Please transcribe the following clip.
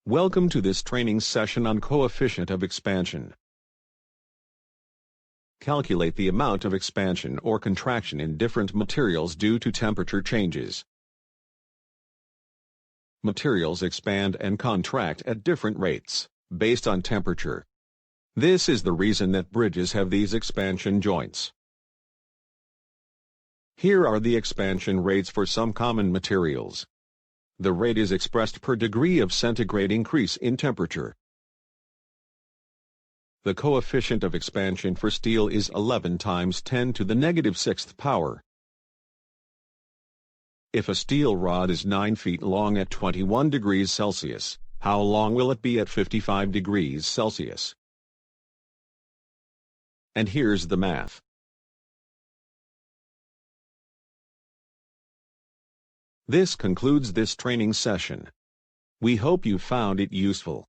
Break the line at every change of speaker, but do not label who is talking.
Welcome to this training session on coefficient of expansion. Calculate the amount of expansion or contraction in different materials due to temperature changes. Materials expand and contract at different rates, based on temperature. This is the reason that bridges have these expansion joints. Here are the expansion rates for some common materials. The rate is expressed per degree of centigrade increase in temperature. The coefficient of expansion for steel is 11 times 10 to the negative 6th power. If a steel rod is 9 feet long at 21 degrees Celsius, how long will it be at 55 degrees Celsius? And here's the math. This concludes this training session. We hope you found it useful.